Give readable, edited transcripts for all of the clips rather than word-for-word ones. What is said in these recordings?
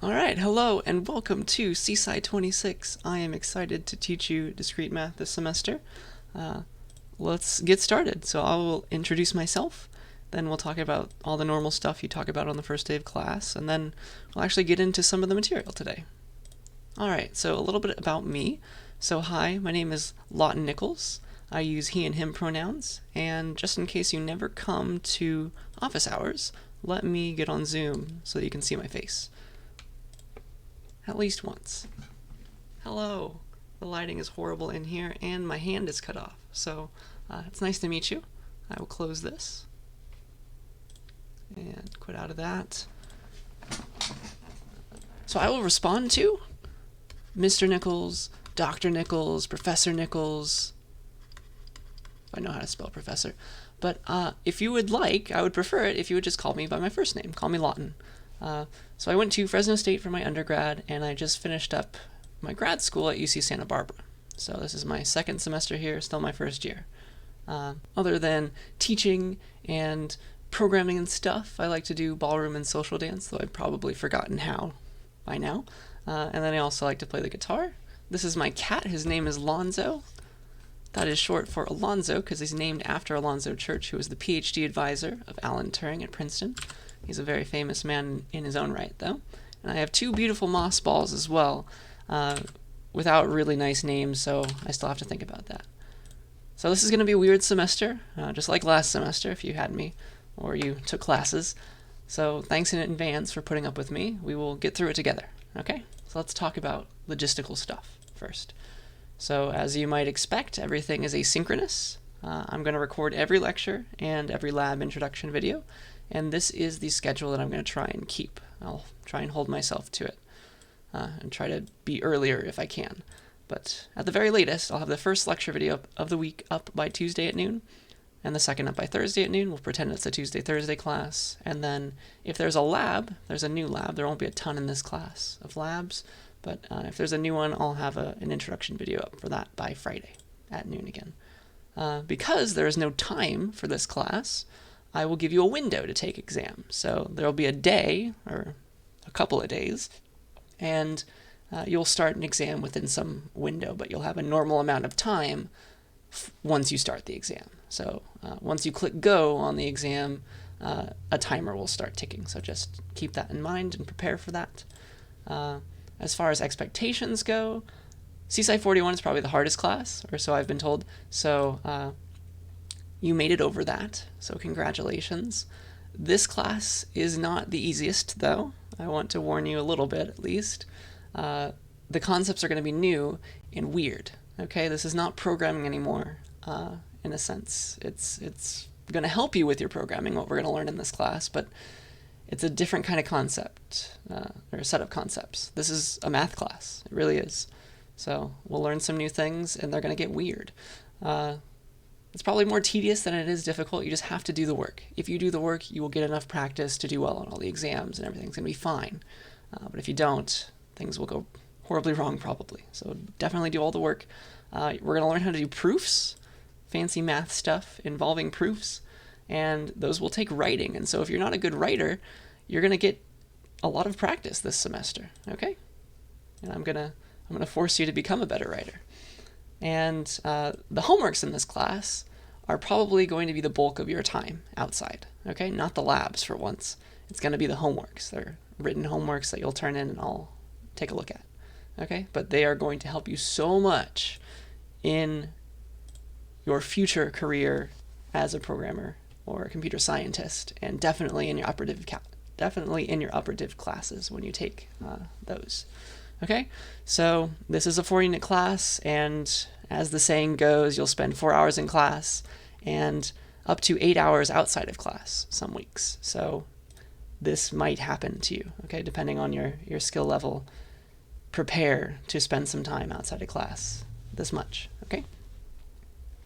Alright, hello and welcome to CSCI 26. I am excited to teach you discrete math this semester. Let's get started. So I will introduce myself, then we'll talk about all the normal stuff you talk about on the first day of class, and then we'll actually get into some of the material today. Alright, so a little bit about me. So hi, my name is Lawton Nichols. I use he and him pronouns, and just in case you never come to office hours, let me get on Zoom so that you can see my face. At least once. Hello. The lighting is horrible in here and my hand is cut off. So it's nice to meet you. I will close this and quit out of that. So I will respond to Mr. Nichols, Dr. Nichols, Professor Nichols. I know how to spell professor. But if you would like, I would prefer it if you would just call me by my first name. Call me Lawton. So I went to Fresno State for my undergrad, and I just finished up my grad school at UC Santa Barbara. So this is my second semester here, still my first year. Other than teaching and programming and stuff, I like to do ballroom and social dance, though I've probably forgotten how by now. And then I also like to play the guitar. This is my cat. His name is Lonzo. That is short for Alonzo because he's named after Alonzo Church, who was the PhD advisor of Alan Turing at Princeton. He's a very famous man in his own right, though. And I have two beautiful moss balls as well, without really nice names, so I still have to think about that. So this is going to be a weird semester, just like last semester if you had me, or you took classes. So thanks in advance for putting up with me. We will get through it together, okay? So let's talk about logistical stuff first. So as you might expect, everything is asynchronous. I'm going to record every lecture and every lab introduction video. And this is the schedule that I'm going to try and keep. I'll try and hold myself to it and try to be earlier if I can. But at the very latest, I'll have the first lecture video of the week up by Tuesday at noon, and the second up by Thursday at noon. We'll pretend it's a Tuesday-Thursday class. And then if there's a lab, there's a new lab. There won't be a ton in this class of labs, but if there's a new one, I'll have an introduction video up for that by Friday at noon again. Because there is no time for this class, I will give you a window to take exams. So there will be a day, or a couple of days, and you'll start an exam within some window, but you'll have a normal amount of time once you start the exam. So once you click go on the exam, a timer will start ticking. So just keep that in mind and prepare for that. As far as expectations go, CSCI 41 is probably the hardest class, or so I've been told. So you made it over that, so congratulations. This class is not the easiest, though. I want to warn you a little bit, at least. The concepts are going to be new and weird, okay? This is not programming anymore, in a sense. It's going to help you with your programming, what we're going to learn in this class, but it's a different kind of concept, or a set of concepts. This is a math class. It really is. So we'll learn some new things, and they're going to get weird. It's probably more tedious than it is difficult. You just have to do the work. If you do the work, you will get enough practice to do well on all the exams, and everything's going to be fine. But if you don't, things will go horribly wrong probably. So definitely do all the work. We're going to learn how to do proofs, fancy math stuff involving proofs, and those will take writing. And so if you're not a good writer, you're going to get a lot of practice this semester, okay? And I'm going to force you to become a better writer. And the homeworks in this class are probably going to be the bulk of your time outside, okay? Not the labs for once. It's going to be the homeworks. They're written homeworks that you'll turn in and I'll take a look at, okay? But they are going to help you so much in your future career as a programmer or a computer scientist, and definitely in your operative classes when you take those. Okay, so this is a 4-unit class, and as the saying goes, you'll spend 4 hours in class and up to 8 hours outside of class some weeks. So this might happen to you, okay, depending on your skill level. Prepare to spend some time outside of class, this much, okay?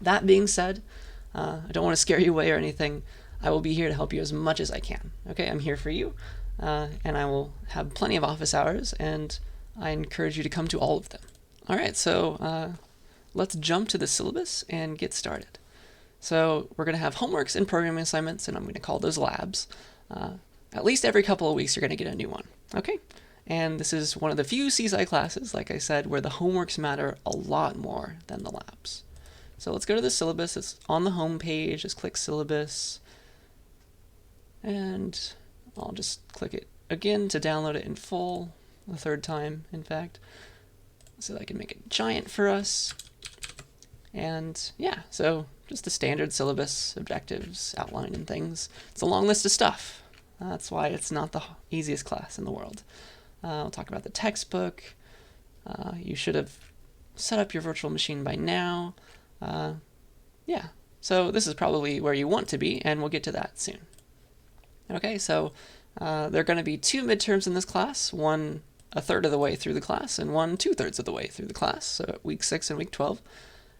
That being said, I don't want to scare you away or anything. I will be here to help you as much as I can, okay? I'm here for you, and I will have plenty of office hours, and I encourage you to come to all of them. All right, so let's jump to the syllabus and get started. So we're going to have homeworks and programming assignments, and I'm going to call those labs. At least every couple of weeks you're going to get a new one, okay? And this is one of the few CSCI classes, like I said, where the homeworks matter a lot more than the labs. So let's go to the syllabus. It's on the home page. Just click syllabus. And I'll just click it again to download it in full, the third time, in fact, so that I can make it giant for us. And yeah, so just the standard syllabus, objectives, outline, and things. It's a long list of stuff. That's why it's not the easiest class in the world. We'll talk about the textbook. You should have set up your virtual machine by now. Yeah, so this is probably where you want to be, and we'll get to that soon. Okay, so there are going to be 2 midterms in this class, one a third of the way through the class, and one 2/3 of the way through the class, so week 6 and week 12.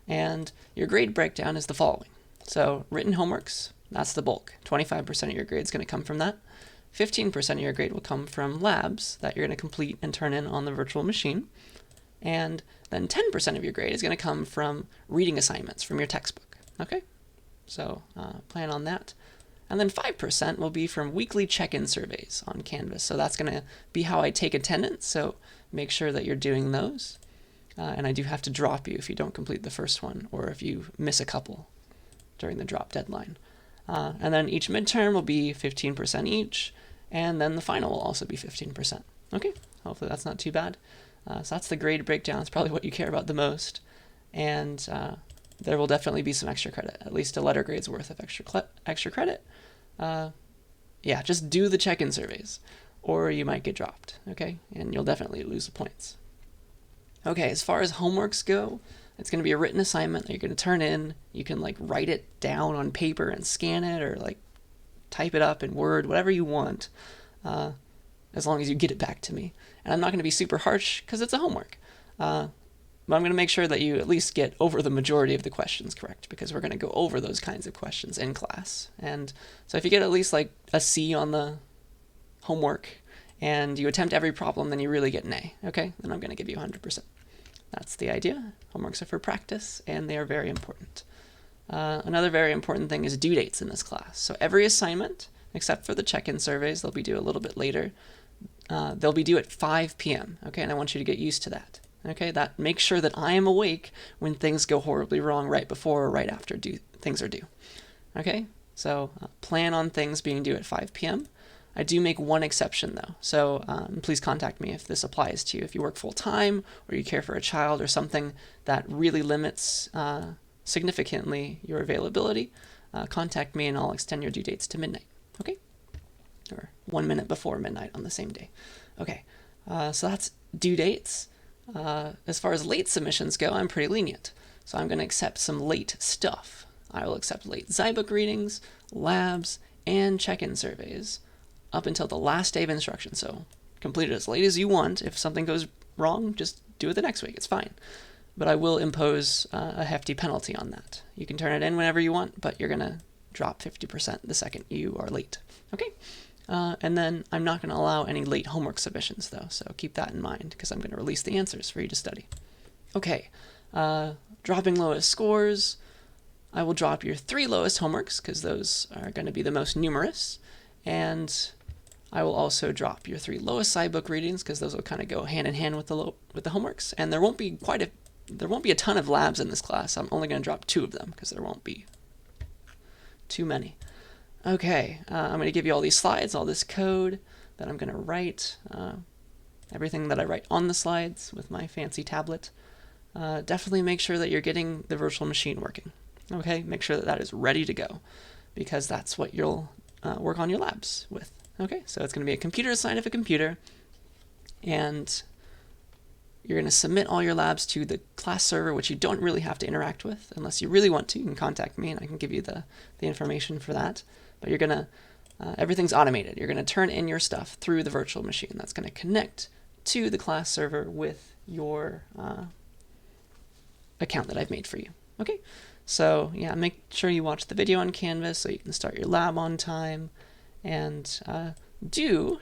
And your grade breakdown is the following. So written homeworks, that's the bulk. 25% of your grade is going to come from that. 15% of your grade will come from labs that you're going to complete and turn in on the virtual machine. And then 10% of your grade is going to come from reading assignments from your textbook. Okay, so plan on that. And then 5% will be from weekly check-in surveys on Canvas. So that's going to be how I take attendance, so make sure that you're doing those. And I do have to drop you if you don't complete the first one, or if you miss a couple during the drop deadline. And then each midterm will be 15% each, and then the final will also be 15%. Okay, hopefully that's not too bad. So that's the grade breakdown. It's probably what you care about the most. And there will definitely be some extra credit, at least a letter grade's worth of extra credit. Yeah, just do the check-in surveys, or you might get dropped, okay? And you'll definitely lose the points. Okay, as far as homeworks go, it's going to be a written assignment that you're going to turn in. You can like write it down on paper and scan it, or like type it up in Word, whatever you want, as long as you get it back to me. And I'm not going to be super harsh because it's a homework. But I'm going to make sure that you at least get over the majority of the questions correct, because we're going to go over those kinds of questions in class. And so if you get at least like a C on the homework and you attempt every problem, then you really get an A, okay? Then I'm going to give you 100%. That's the idea. Homeworks are for practice, and they are very important. Another very important thing is due dates in this class. So every assignment, except for the check-in surveys, they'll be due a little bit later. They'll be due at 5 p.m., okay? And I want you to get used to that. Okay, that makes sure that I am awake when things go horribly wrong right before or right after things are due. Okay, so plan on things being due at 5 p.m. I do make one exception though, so please contact me if this applies to you. If you work full-time or you care for a child or something that really limits significantly your availability, contact me and I'll extend your due dates to midnight, okay? Or 1 minute before midnight on the same day. Okay, so that's due dates. As far as late submissions go, I'm pretty lenient. So I'm going to accept some late stuff. I will accept late Zybook readings, labs, and check-in surveys up until the last day of instruction. So complete it as late as you want. If something goes wrong, just do it the next week. It's fine. But I will impose a hefty penalty on that. You can turn it in whenever you want, but you're going to drop 50% the second you are late. Okay? And then I'm not going to allow any late homework submissions, though, so keep that in mind, because I'm going to release the answers for you to study. Okay, dropping lowest scores. I will drop your 3 lowest homeworks, because those are going to be the most numerous, and I will also drop your 3 lowest Zybook readings, because those will kind of go hand in hand with the homeworks, and there won't be a ton of labs in this class. I'm only going to drop 2 of them, because there won't be too many. Okay, I'm going to give you all these slides, all this code that I'm going to write, everything that I write on the slides with my fancy tablet. Definitely make sure that you're getting the virtual machine working. Okay, make sure that that is ready to go, because that's what you'll work on your labs with. Okay, so it's going to be a computer assigned of a computer, and you're going to submit all your labs to the class server, which you don't really have to interact with. Unless you really want to, you can contact me and I can give you the information for that. But you're going to, everything's automated. You're going to turn in your stuff through the virtual machine. That's going to connect to the class server with your account that I've made for you. Okay, so yeah, make sure you watch the video on Canvas so you can start your lab on time. And do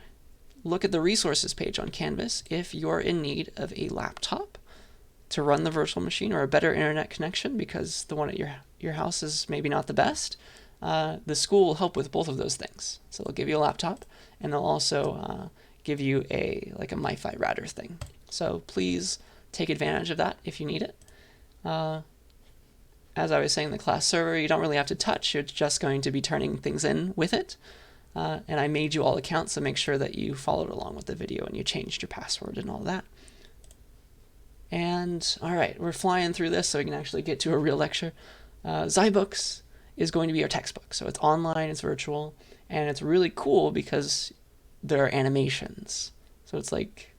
look at the resources page on Canvas if you're in need of a laptop to run the virtual machine, or a better internet connection, because the one at your house is maybe not the best. The school will help with both of those things. So they'll give you a laptop, and they'll also give you like a MiFi router thing. So please take advantage of that if you need it. As I was saying, the class server, you don't really have to touch. You're just going to be turning things in with it. And I made you all accounts, so make sure that you followed along with the video and you changed your password and all that. And all right, we're flying through this so we can actually get to a real lecture. Zybooks is going to be our textbook. So it's online, it's virtual, and it's really cool because there are animations. So it's like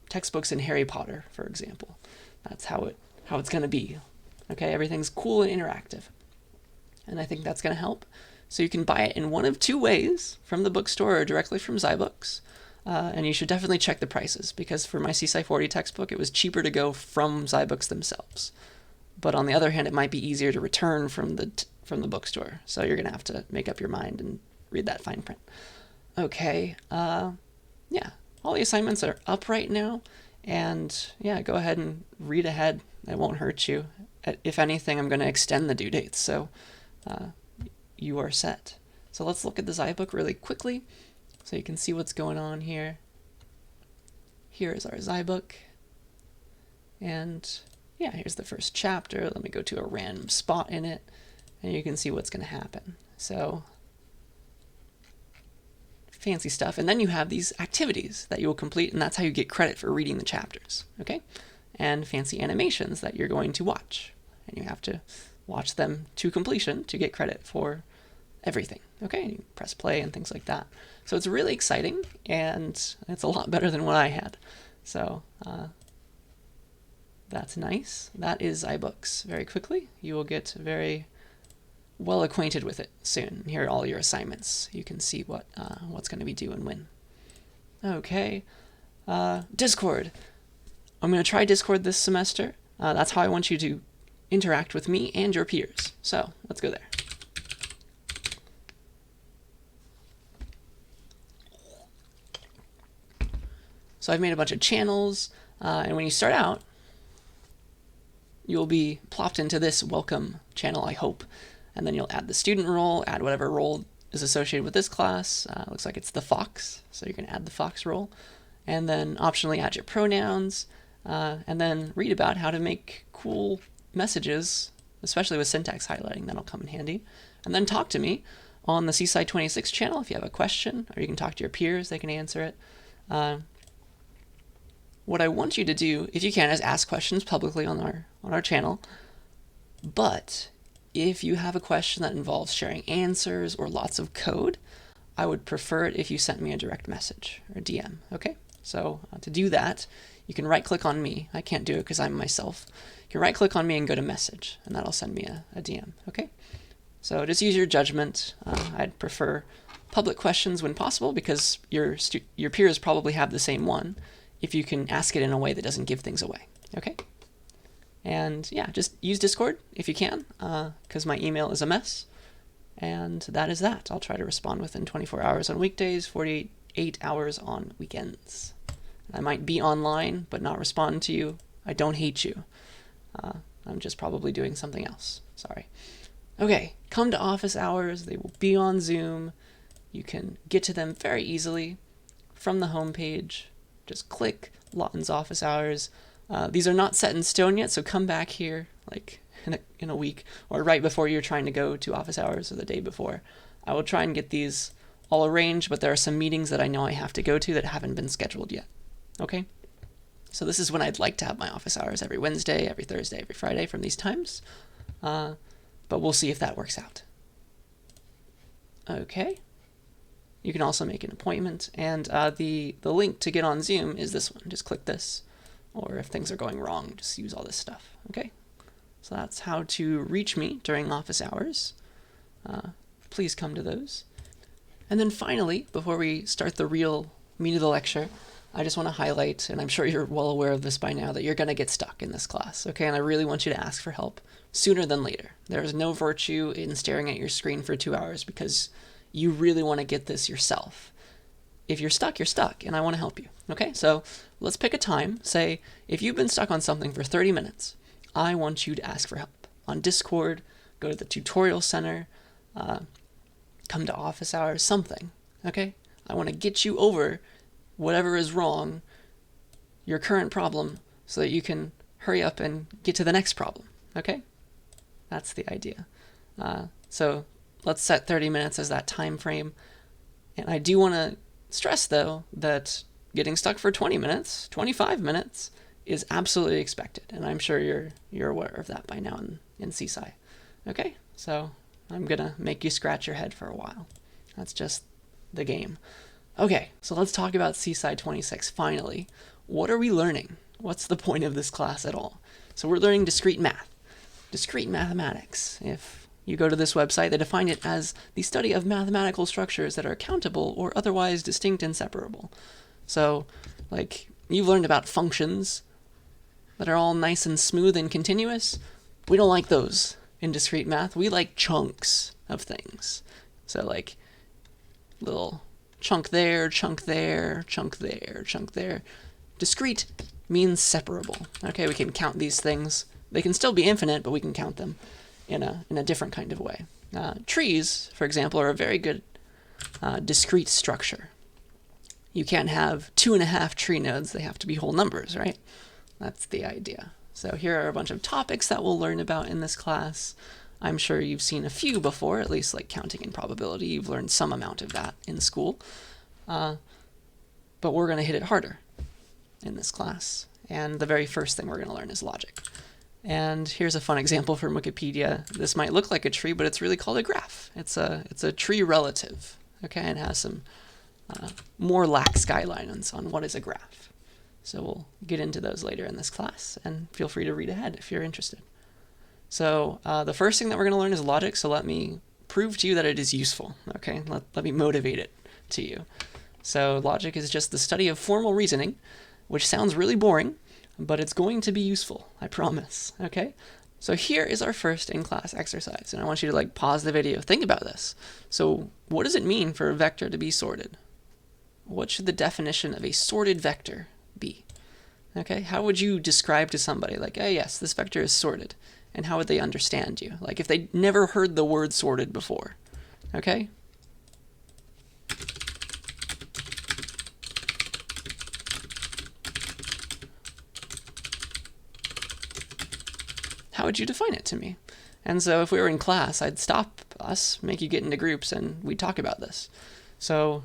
textbooks in Harry Potter, for example. That's how it's going to be. Okay, everything's cool and interactive. And I think that's going to help. So you can buy it in one of two ways, from the bookstore or directly from Zybooks. And you should definitely check the prices, because for my CSCI 40 textbook, it was cheaper to go from Zybooks themselves. But on the other hand, it might be easier to return from the bookstore. So you're going to have to make up your mind and read that fine print. Okay, yeah, all the assignments are up right now. And yeah, go ahead and read ahead. It won't hurt you. If anything, I'm going to extend the due dates, so you are set. So let's look at the Zybook really quickly so you can see what's going on here. Here is our Zybook. And yeah, here's the first chapter. Let me go to a random spot in it, and you can see what's going to happen. So fancy stuff. And then you have these activities that you will complete, and that's how you get credit for reading the chapters, okay? And fancy animations that you're going to watch. And you have to watch them to completion to get credit for everything, okay? You press play and things like that. So it's really exciting, and it's a lot better than what I had. So that's nice. That is iBooks. Very quickly, you will get very well acquainted with it soon. Here are all your assignments. You can see what's going to be due and when. Okay, Discord. I'm going to try Discord this semester. That's how I want you to interact with me and your peers. So let's go there. So I've made a bunch of channels, and when you start out, you'll be plopped into this welcome channel, I hope. And then you'll add the student role, add whatever role is associated with this class. Looks like it's the Fox, so you can add the Fox role. And then optionally add your pronouns, and then read about how to make cool messages, especially with syntax highlighting. That'll come in handy. And then talk to me on the CSCI 26 channel if you have a question, or you can talk to your peers, they can answer it. What I want you to do, if you can, is ask questions publicly on our channel. But if you have a question that involves sharing answers or lots of code, I would prefer it if you sent me a direct message or DM, okay? So to do that, you can right-click on me. I can't do it because I'm myself. You can right-click on me and go to message, and that'll send me a DM, okay? So just use your judgment. I'd prefer public questions when possible because your peers probably have the same one if you can ask it in a way that doesn't give things away, okay? And yeah, just use Discord if you can, because my email is a mess. And that is that. I'll try to respond within 24 hours on weekdays, 48 hours on weekends. I might be online, but not respond to you. I don't hate you. I'm just probably doing something else. Sorry. Okay, come to office hours. They will be on Zoom. You can get to them very easily from the homepage. Just click Lawton's office hours. These are not set in stone yet, so come back here like in a week or right before you're trying to go to office hours or the day before. I will try and get these all arranged, but there are some meetings that I know I have to go to that haven't been scheduled yet. Okay? So this is when I'd like to have my office hours, every Wednesday, every Thursday, every Friday from these times. But we'll see if that works out. Okay. You can also make an appointment, and the link to get on Zoom is this one. Just click this, or if things are going wrong, just use all this stuff, okay? So that's how to reach me during office hours. Please come to those. And then finally, before we start the real meat of the lecture, I just want to highlight, and I'm sure you're well aware of this by now, that you're going to get stuck in this class, okay? And I really want you to ask for help sooner than later. There is no virtue in staring at your screen for 2 hours because you really want to get this yourself. If you're stuck, and I want to help you, okay? So let's pick a time. Say, if you've been stuck on something for 30 minutes, I want you to ask for help. On Discord, go to the tutorial center, come to office hours, something, okay? I want to get you over whatever is wrong, your current problem, so that you can hurry up and get to the next problem, okay? That's the idea. So let's set 30 minutes as that time frame. And I do want to stress, though, that getting stuck for 20 minutes, 25 minutes is absolutely expected. And I'm sure you're aware of that by now in CSCI. Okay, so I'm going to make you scratch your head for a while. That's just the game. Okay, so let's talk about CSCI 26 finally. What are we learning? What's the point of this class at all? So we're learning discrete math, discrete mathematics. If you go to this website, they define it as the study of mathematical structures that are countable or otherwise distinct and separable. So, like, you've learned about functions that are all nice and smooth and continuous. We don't like those in discrete math. We like chunks of things. So, like, little chunk there, chunk there, chunk there, chunk there. Discrete means separable. Okay, we can count these things. They can still be infinite, but we can count them in a different kind of way. Trees, for example, are a very good discrete structure. You can't have 2.5 tree nodes. They have to be whole numbers, right? That's the idea. So here are a bunch of topics that we'll learn about in this class. I'm sure you've seen a few before, at least like counting and probability. You've learned some amount of that in school. But we're going to hit it harder in this class. And the very first thing we're going to learn is logic. And here's a fun example from Wikipedia. This might look like a tree, but it's really called a graph. It's a tree relative, okay, and has some more lax guidelines on what is a graph. So we'll get into those later in this class, and feel free to read ahead if you're interested. So the first thing that we're going to learn is logic, so let me prove to you that it is useful, okay? Let me motivate it to you. So logic is just the study of formal reasoning, which sounds really boring, but it's going to be useful, I promise, okay? So here is our first in-class exercise, and I want you to like pause the video, think about this. So what does it mean for a vector to be sorted? What should the definition of a sorted vector be? Okay, how would you describe to somebody like, oh yes, this vector is sorted, and how would they understand you? Like if they never heard the word sorted before, okay? How would you define it to me? And so if we were in class, I'd stop us, make you get into groups, and we'd talk about this. So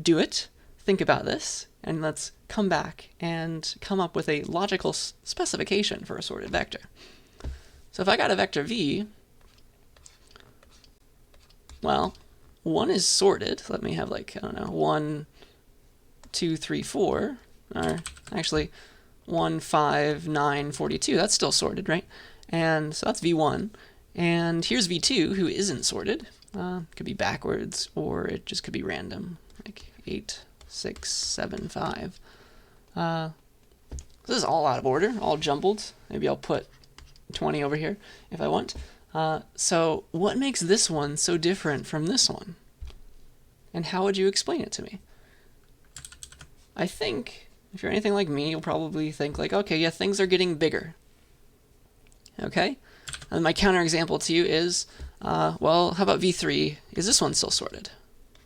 do it, think about this, and let's come back and come up with a logical specification for a sorted vector. So if I got a vector v, well, 1 is sorted. Let me have like, I don't know, 1, 2, 3, 4, or actually 1, 5, 9, 42. That's still sorted, right? And so that's v1. And here's v2, who isn't sorted. Could be backwards, or it just could be random, like 8, 6, 7, 5. This is all out of order, all jumbled. Maybe I'll put 20 over here if I want. So what makes this one so different from this one? And how would you explain it to me? I think, if you're anything like me, you'll probably think like, okay, yeah, things are getting bigger. Okay? And my counterexample to you is, well, how about v3? Is this one still sorted?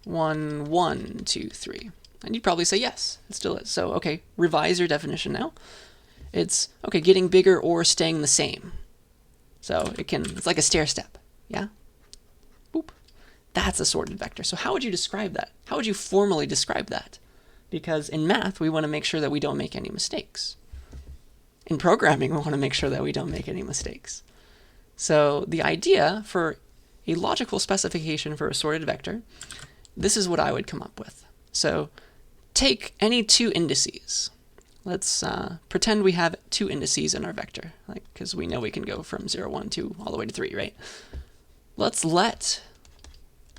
1, 1, 2, 3. And you'd probably say yes, it still is. So, okay, revise your definition now. It's, okay, getting bigger or staying the same. So it's like a stair step, yeah? Boop. That's a sorted vector. So how would you describe that? How would you formally describe that? Because in math, we want to make sure that we don't make any mistakes. In programming, we want to make sure that we don't make any mistakes. So the idea for a logical specification for a sorted vector, this is what I would come up with. So take any two indices. Let's pretend we have two indices in our vector, like because we know we can go from 0, 1, 2, all the way to 3, right? Let's let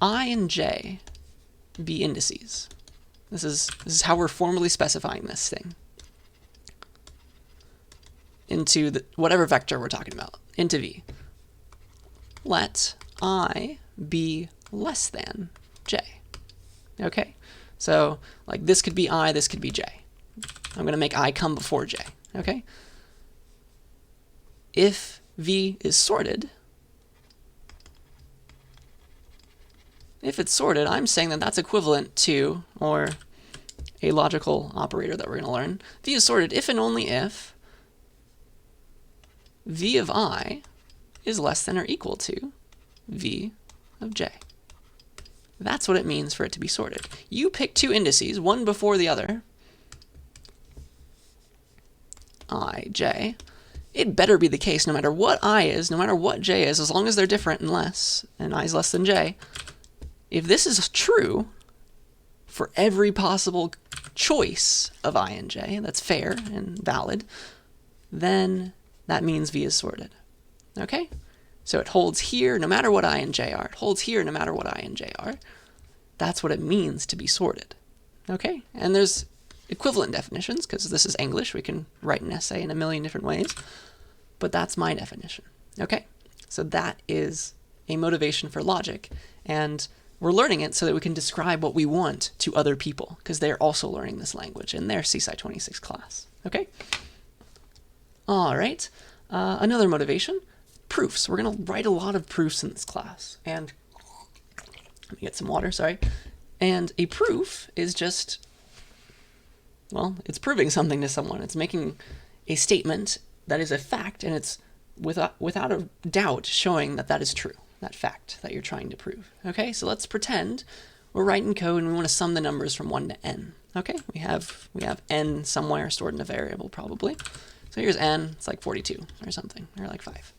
I and j be indices. This is how we're formally specifying this thing into whatever vector we're talking about, into v. Let I be less than j. Okay? So, like, this could be I, this could be j. I'm going to make I come before j. Okay? If v is sorted, if it's sorted, I'm saying that that's equivalent to, or a logical operator that we're going to learn. V is sorted if and only if V of I is less than or equal to V of j. That's what it means for it to be sorted. You pick two indices, one before the other, I, j. It better be the case no matter what I is, no matter what j is, as long as they're different and I is less than j. If this is true for every possible choice of I and j, that's fair and valid, then that means V is sorted. Okay? So it holds here no matter what I and j are. It holds here no matter what I and j are. That's what it means to be sorted. Okay? And there's equivalent definitions, because this is English. We can write an essay in a million different ways. But that's my definition. Okay? So that is a motivation for logic. And we're learning it so that we can describe what we want to other people, because they're also learning this language in their CSCI 26 class. Okay? All right. Another motivation, proofs. We're going to write a lot of proofs in this class. And let me get some water, sorry. And a proof is just, well, it's proving something to someone. It's making a statement that is a fact, and it's without a doubt showing that that is true, that fact that you're trying to prove. Okay, so let's pretend we're writing code and we want to sum the numbers from 1 to n. Okay, we have n somewhere stored in a variable probably. So here's n, it's like 42 or something, or like 5.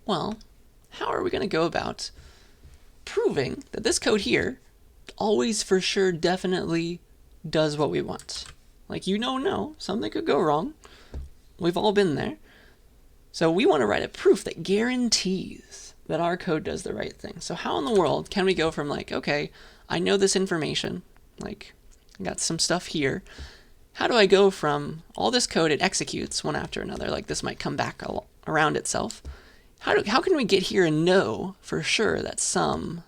Well, how are we going to go about proving that this code here always for sure definitely does what we want? Like, you don't know, something could go wrong. We've all been there. So we want to write a proof that guarantees that our code does the right thing. So how in the world can we go from like, okay, I know this information, like I got some stuff here. How do I go from all this code it executes one after another, like this might come back around itself. How can we get here and know for sure that sum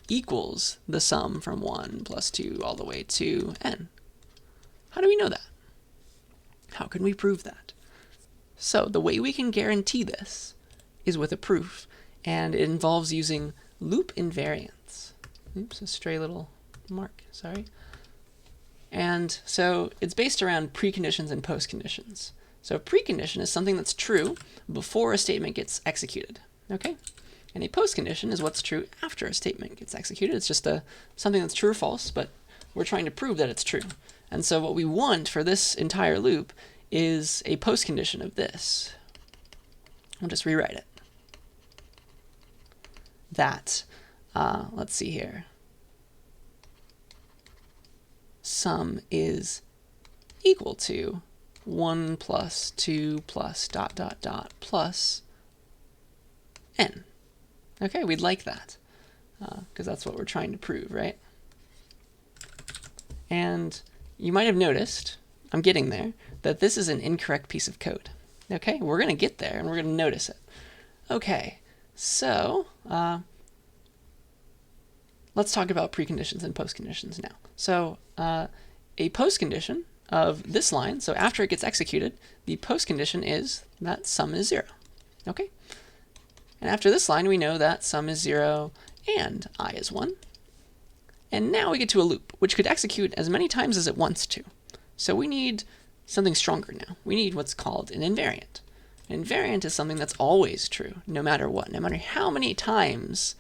equals the sum from 1 plus 2 all the way to n? How do we know that? How can we prove that? So the way we can guarantee this is with a proof, and it involves using loop invariance. Oops, a stray little mark, sorry. And so it's based around preconditions and postconditions. So a precondition is something that's true before a statement gets executed, okay? And a postcondition is what's true after a statement gets executed. It's just something that's true or false, but we're trying to prove that it's true. And so what we want for this entire loop is a postcondition of this. I'll just rewrite it. That, let's see here. Sum is equal to 1 plus 2 plus ... plus n. Okay, we'd like that, because that's what we're trying to prove, right? And you might have noticed, I'm getting there, that this is an incorrect piece of code. Okay, we're going to get there, and we're going to notice it. Okay, so let's talk about preconditions and postconditions now. So a postcondition of this line, so after it gets executed, the postcondition is that sum is 0. Okay? And after this line, we know that sum is 0 and I is 1. And now we get to a loop, which could execute as many times as it wants to. So we need something stronger now. We need what's called an invariant. An invariant is something that's always true, no matter what. No matter how many times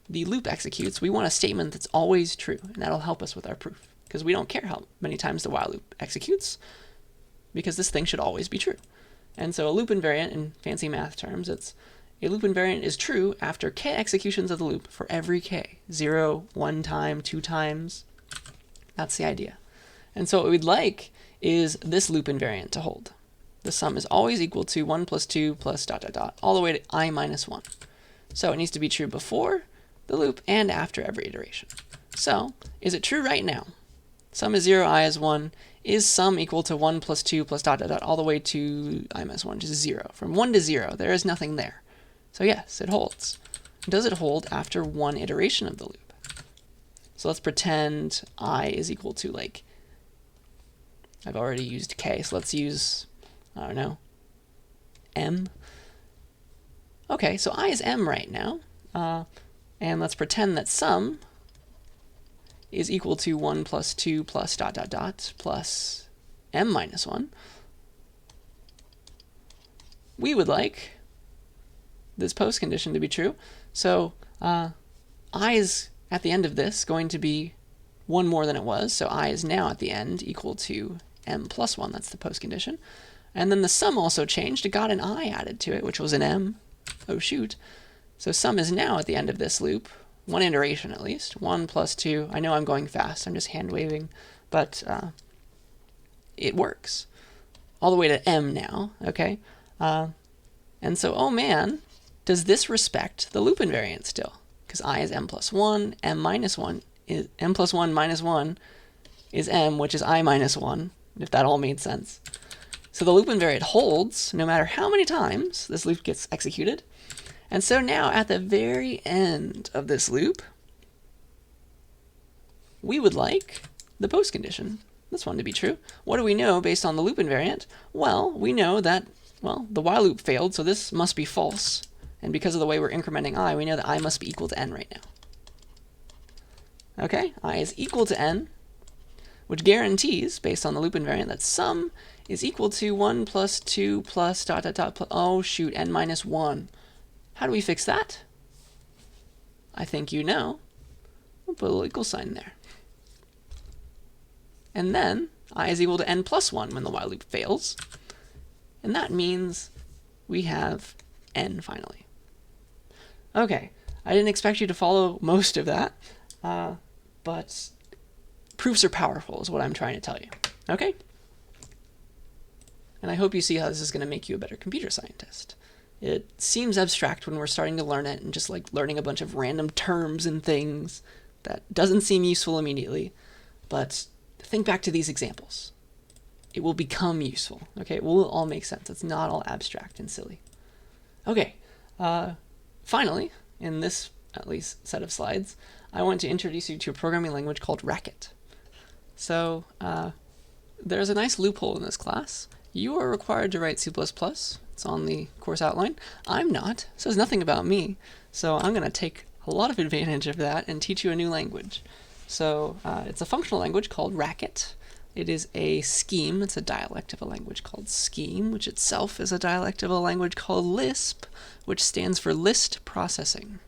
the loop executes, we want a statement that's always true, and that'll help us with our proof, because we don't care how many times the while loop executes, because this thing should always be true. And so a loop invariant, in fancy math terms, it's a loop invariant is true after k executions of the loop for every k. 0, 1 time, 2 times. That's the idea. And so what we'd like is this loop invariant to hold. The sum is always equal to 1 plus 2 plus ... all the way to I minus 1. So it needs to be true before the loop and after every iteration. So is it true right now? Sum is 0, I is 1. Is sum equal to 1 plus 2 plus ... all the way to I minus 1, which is 0. From 1 to 0, there is nothing there. So yes, it holds. Does it hold after one iteration of the loop? So let's pretend I is equal to, like, I've already used k, so let's use, I don't know, m. Okay, so I is m right now. And let's pretend that sum is equal to 1 plus 2 plus dot dot dot plus m minus 1, we would like this post condition to be true. So I is at the end of this going to be 1 more than it was, so I is now at the end equal to m plus 1. That's the post condition. And then the sum also changed. It got an I added to it, which was an m. Oh shoot. So sum is now at the end of this loop, one iteration at least, 1 plus 2. I know I'm going fast, I'm just hand waving, but it works. All the way to m now, okay? And so, oh man, does this respect the loop invariant still? Because I is m plus 1, m minus 1 is m plus 1 minus 1 is m, which is I minus 1, if that all made sense. So the loop invariant holds no matter how many times this loop gets executed. And so now at the very end of this loop, we would like the post condition, this one, to be true. What do we know based on the loop invariant? Well, we know that, well, the while loop failed, so this must be false. And because of the way we're incrementing I, we know that I must be equal to n right now. Okay, I is equal to n, which guarantees, based on the loop invariant, that sum is equal to 1 plus 2 plus dot dot dot plus, oh shoot, n minus 1. How do we fix that? I think you know. We'll put a little equal sign there. And then I is equal to n plus 1 when the while loop fails. And that means we have n finally. Okay, I didn't expect you to follow most of that, but proofs are powerful is what I'm trying to tell you. Okay? And I hope you see how this is going to make you a better computer scientist. It seems abstract when we're starting to learn it and just like learning a bunch of random terms and things that doesn't seem useful immediately, but think back to these examples. It will become useful, okay? It will all make sense. It's not all abstract and silly. Okay, finally, in this at least set of slides, I want to introduce you to a programming language called Racket. So there's a nice loophole in this class. You are required to write C++. It's on the course outline. I'm not. It says nothing about me. So I'm going to take a lot of advantage of that and teach you a new language. So it's a functional language called Racket. It is a scheme. It's a dialect of a language called Scheme, which itself is a dialect of a language called Lisp, which stands for List Processing.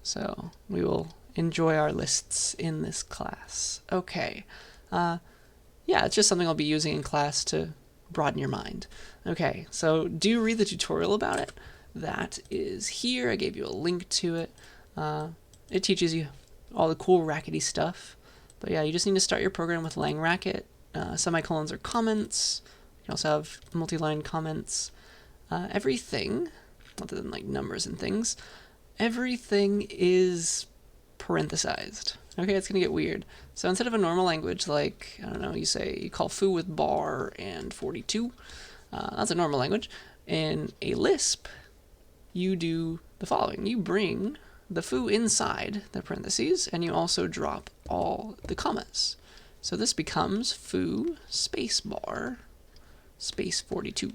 So we will enjoy our lists in this class. Okay. Yeah, it's just something I'll be using in class to broaden your mind. Okay, so do read the tutorial about it. That is here. I gave you a link to it. It teaches you all the cool rackety stuff. But yeah, you just need to start your program with lang racket. Semicolons are comments. You can also have multi-line comments. Everything, other than like numbers and things, everything is parenthesized. Okay, it's going to get weird. So instead of a normal language like, I don't know, you call foo with bar and 42, that's a normal language. In a Lisp, you do the following. You bring the foo inside the parentheses, and you also drop all the commas. So this becomes foo space bar space 42.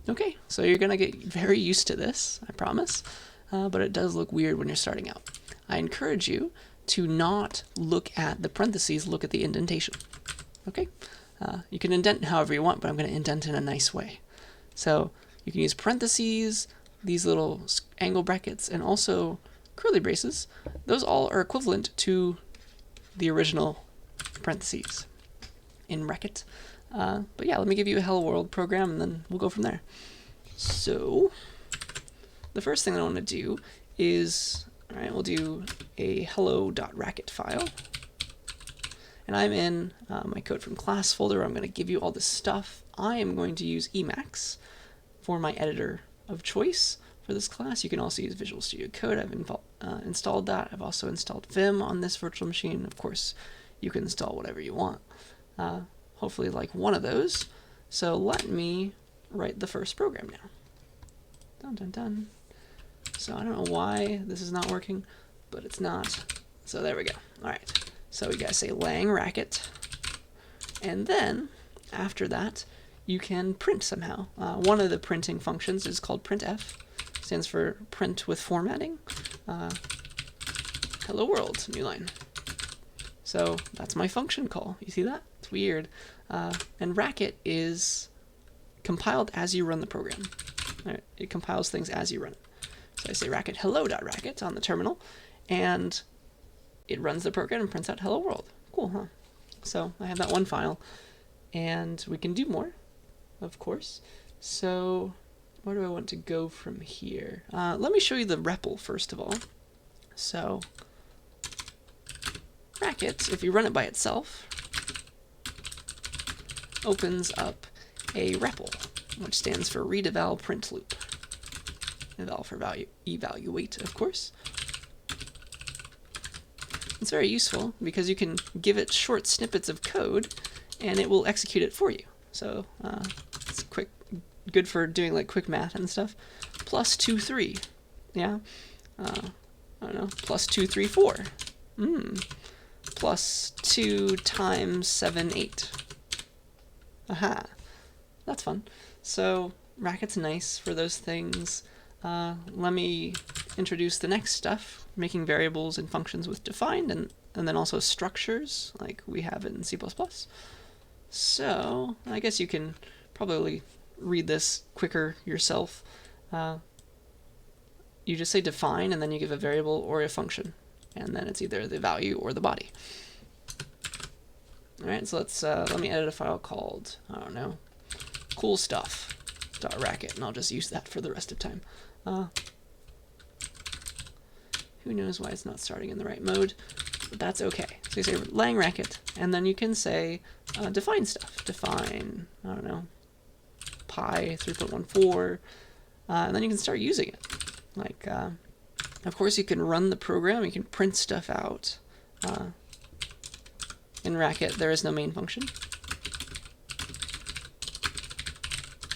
Okay, so you're going to get very used to this, I promise, but it does look weird when you're starting out. I encourage you to not look at the parentheses, look at the indentation. Okay? You can indent however you want, but I'm going to indent in a nice way. So you can use parentheses, these little angle brackets, and also curly braces. Those all are equivalent to the original parentheses in Racket. But yeah, let me give you a Hello World program, and then we'll go from there. So the first thing I want to do is, all right, we'll do a hello.racket file. And I'm in my code from class folder. I'm going to give you all this stuff. I am going to use Emacs for my editor of choice for this class. You can also use Visual Studio Code. I've installed that. I've also installed Vim on this virtual machine. Of course, you can install whatever you want. Hopefully like one of those. So let me write the first program now. Dun, dun, dun. So I don't know why this is not working, but it's not. So there we go. All right. So you guys say lang racket, and then after that, you can print somehow. One of the printing functions is called printf. stands for print with formatting. Hello world, new line. So that's my function call. You see that? It's weird. And racket is compiled as you run the program. All right, it compiles things as you run it. So I say racket hello.racket on the terminal, and it runs the program and prints out hello world. Cool, huh? So I have that one file, and we can do more, of course. So where do I want to go from here? Let me show you the REPL first of all. So racket, if you run it by itself, opens up a REPL, which stands for read eval print loop. Eval for value, evaluate, of course. It's very useful because you can give it short snippets of code and it will execute it for you. So it's good for doing like quick math and stuff. Plus 2, 3. Yeah. I don't know. Plus 2, 3, 4. Plus 2 times 7, 8. Aha. That's fun. So racket's nice for those things. Let me introduce the next stuff, making variables and functions with defined, and then also structures like we have in C++. So I guess you can probably read this quicker yourself. You just say define, and then you give a variable or a function, and then it's either the value or the body. All right, so let me edit a file called, I don't know, cool stuff.racket, and I'll just use that for the rest of time. Who knows why it's not starting in the right mode, but that's okay. So you say lang racket, and then you can say define stuff. Define, I don't know, pi 3.14, and then you can start using it. Like, of course, you can run the program, you can print stuff out. In racket, there is no main function.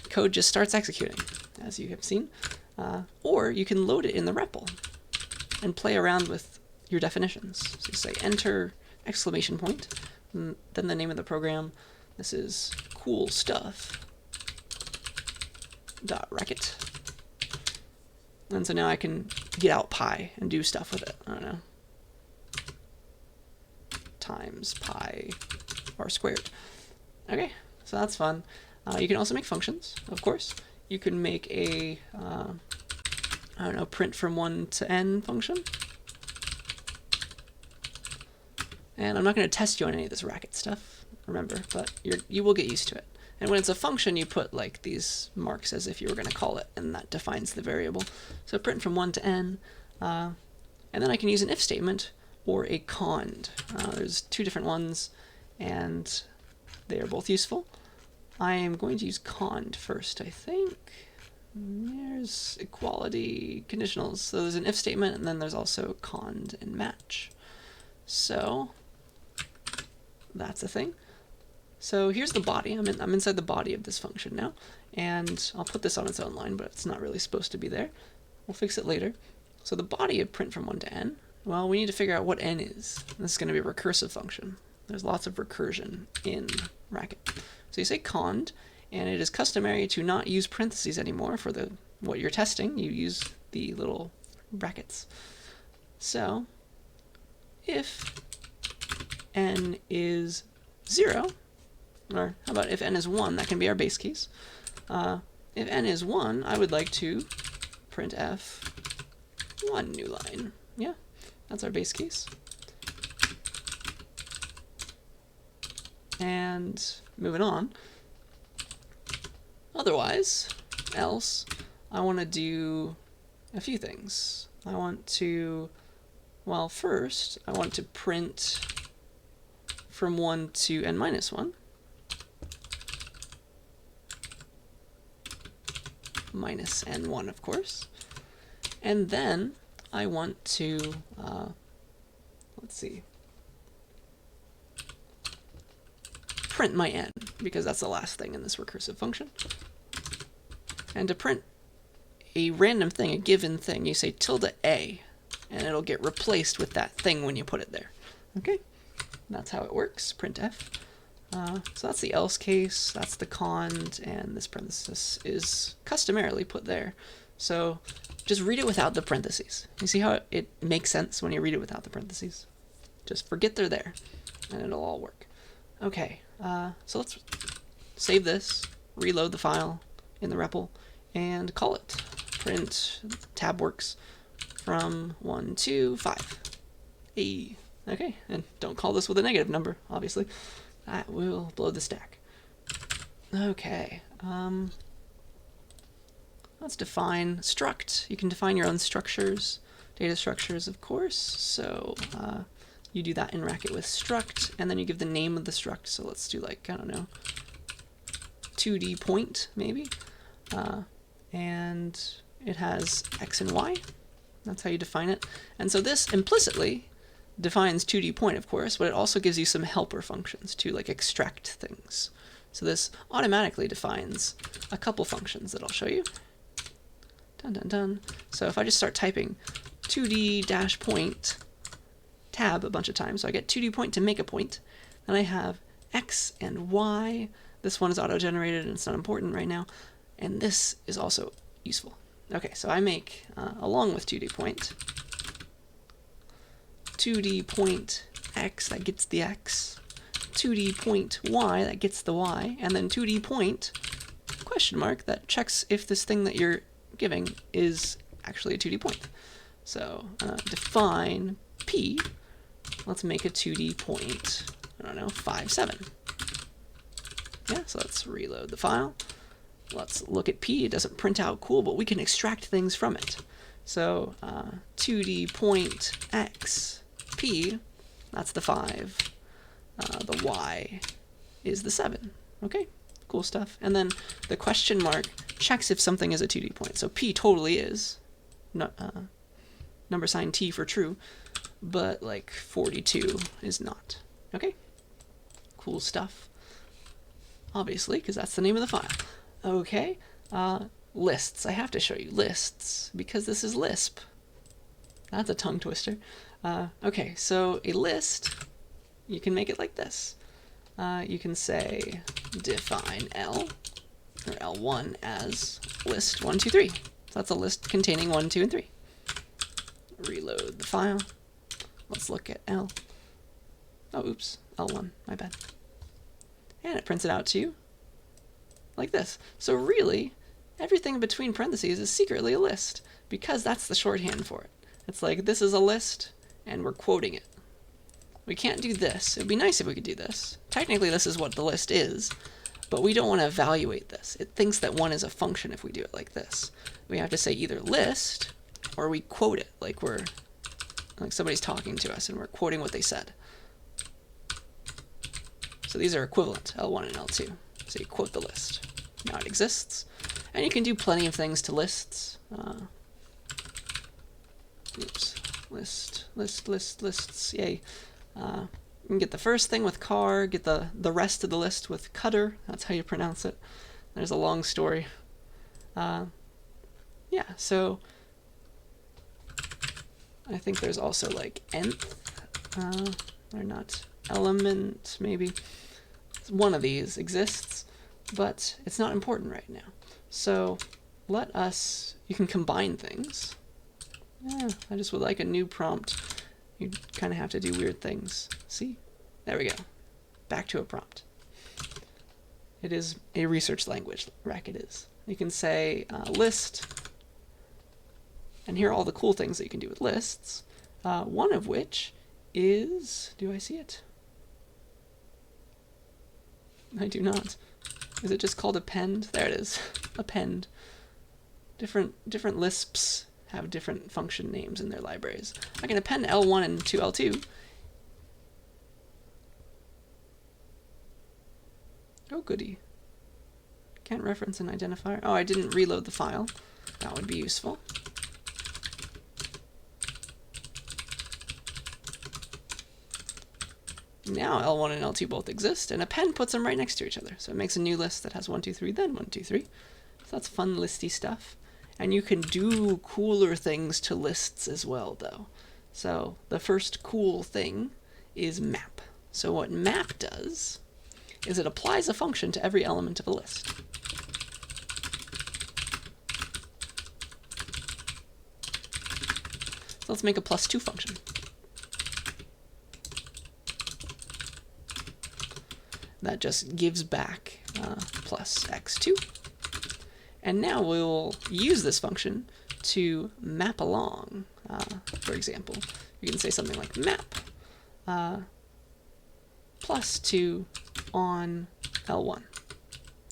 Code just starts executing, as you have seen. Or you can load it in the REPL and play around with your definitions. So you say enter exclamation point, and then the name of the program. This is cool stuff .racket. And so now I can get out pi and do stuff with it. I don't know. Times pi r squared. Okay, so that's fun. You can also make functions, of course. You can make a, I don't know, print from 1 to n function. And I'm not going to test you on any of this racket stuff, remember, but you will get used to it. And when it's a function, you put like these marks as if you were going to call it, and that defines the variable. So print from 1 to n, and then I can use an if statement or a cond. There's two different ones, and they are both useful. I am going to use cond first, I think. There's equality conditionals. So there's an if statement, and then there's also cond and match. So that's a thing. So here's the body. I'm inside the body of this function now, and I'll put this on its own line, but it's not really supposed to be there. We'll fix it later. So the body of print from 1 to n, well, we need to figure out what n is. This is going to be a recursive function. There's lots of recursion in racket. So you say cond, and it is customary to not use parentheses anymore for what you're testing. You use the little brackets. So if n is 0, or how about if n is 1, that can be our base case. If n is 1, I would like to printf 1 new line. Yeah, that's our base case. And moving on. Otherwise, else, I want to do a few things. I want to, well, first, I want to print from 1 to n minus 1. Minus n1, of course. And then I want to, let's see, print my n, because that's the last thing in this recursive function. And to print a random thing, a given thing, you say tilde a, and it'll get replaced with that thing when you put it there. Okay, that's how it works, printf. So that's the else case, that's the cond, and this parenthesis is customarily put there. So just read it without the parentheses. You see how it makes sense when you read it without the parentheses? Just forget they're there, and it'll all work. Okay, so let's save this, reload the file in the REPL, and call it print tab works from 1 to 5. Hey. Okay, and don't call this with a negative number, obviously. That will blow the stack. Okay, let's define struct. You can define your own structures, data structures, of course. So you do that in Racket with struct, and then you give the name of the struct. So let's do like, I don't know, 2D point, maybe. And it has X and Y. That's how you define it. And so this implicitly defines 2D point, of course, but it also gives you some helper functions to like extract things. So this automatically defines a couple functions that I'll show you. Dun, dun, dun. So if I just start typing 2D dash point tab a bunch of times, so I get 2D point to make a point, then I have X and Y. This one is auto-generated and it's not important right now. And this is also useful. Okay, so I make, along with 2D point, 2D point X, that gets the X, 2D point Y, that gets the Y, and then 2D point question mark, that checks if this thing that you're giving is actually a 2D point. So define P, let's make a 2D point, I don't know, 5, 7. Yeah, so let's reload the file. Let's look at P. It doesn't print out cool, but we can extract things from it. So 2D point X, P, that's the 5. The Y is the 7. Okay, cool stuff. And then the question mark checks if something is a 2D point. So P totally is, number sign T for true, but like 42 is not. Okay, cool stuff. Obviously, because that's the name of the file. Okay, lists. I have to show you lists because this is Lisp. That's a tongue twister. Okay, so a list, you can make it like this. You can say define L, or L1 as list 1, 2, 3. So that's a list containing 1, 2, and 3. Reload the file. Let's look at L. Oh, oops, L1, my bad. And it prints it out to you like this. So really, everything between parentheses is secretly a list because that's the shorthand for it. It's like, this is a list, and we're quoting it. We can't do this. It would be nice if we could do this. Technically, this is what the list is, but we don't want to evaluate this. It thinks that 1 is a function if we do it like this. We have to say either list, or we quote it, like somebody's talking to us, and we're quoting what they said. So these are equivalent, L1 and L2. So you quote the list. Now it exists. And you can do plenty of things to lists. Oops. Lists. Yay. You can get the first thing with car, get the rest of the list with cutter. That's how you pronounce it. There's a long story. Yeah, so I think there's also like nth, or not, element, maybe. One of these exists, but it's not important right now. So you can combine things. Yeah, I just would like a new prompt. You kind of have to do weird things. See? There we go. Back to a prompt. It is a research language, Racket is. You can say list, and here are all the cool things that you can do with lists. One of which is, do I see it? I do not. Is it just called append? There it is. Append. Different Lisps have different function names in their libraries. I can append L1 and to L2. Oh, goody. Can't reference an identifier. Oh, I didn't reload the file. That would be useful. Now L1 and L2 both exist, and append puts them right next to each other. So it makes a new list that has 1, 2, 3, then 1, 2, 3. So that's fun listy stuff. And you can do cooler things to lists as well, though. So the first cool thing is map. So what map does is it applies a function to every element of a list. So let's make a +2 function. That just gives back plus x2. And now we'll use this function to map along. For example, you can say something like map +2 on L1.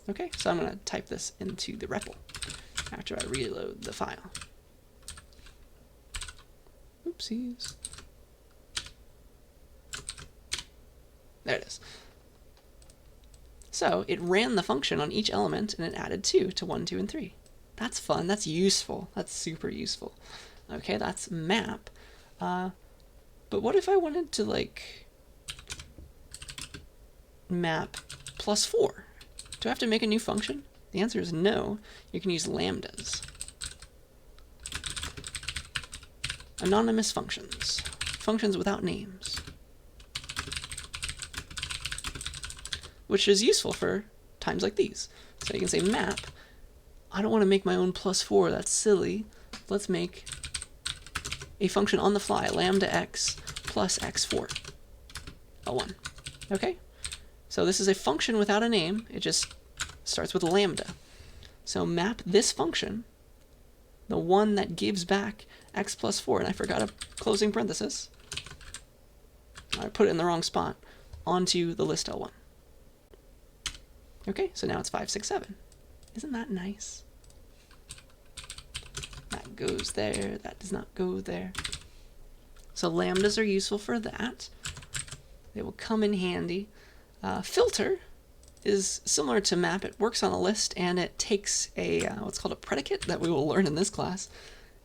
Okay, so I'm going to type this into the REPL after I reload the file. Oopsies. There it is. So it ran the function on each element and it added 2 to 1, 2, and 3. That's fun. That's useful. That's super useful. Okay, that's map. But what if I wanted to like map +4? Do I have to make a new function? The answer is no. You can use lambdas. Anonymous functions. Functions without names. Which is useful for times like these. So you can say map. I don't want to make my own +4. That's silly. Let's make a function on the fly, lambda x plus x4. L1. Okay? So this is a function without a name. It just starts with lambda. So map this function, the one that gives back x plus 4, and I forgot a closing parenthesis. I put it in the wrong spot, onto the list L1. Okay, so now it's 5, 6, 7. Isn't that nice? That goes there, that does not go there. So lambdas are useful for that. They will come in handy. Filter is similar to map. It works on a list and it takes a what's called a predicate that we will learn in this class,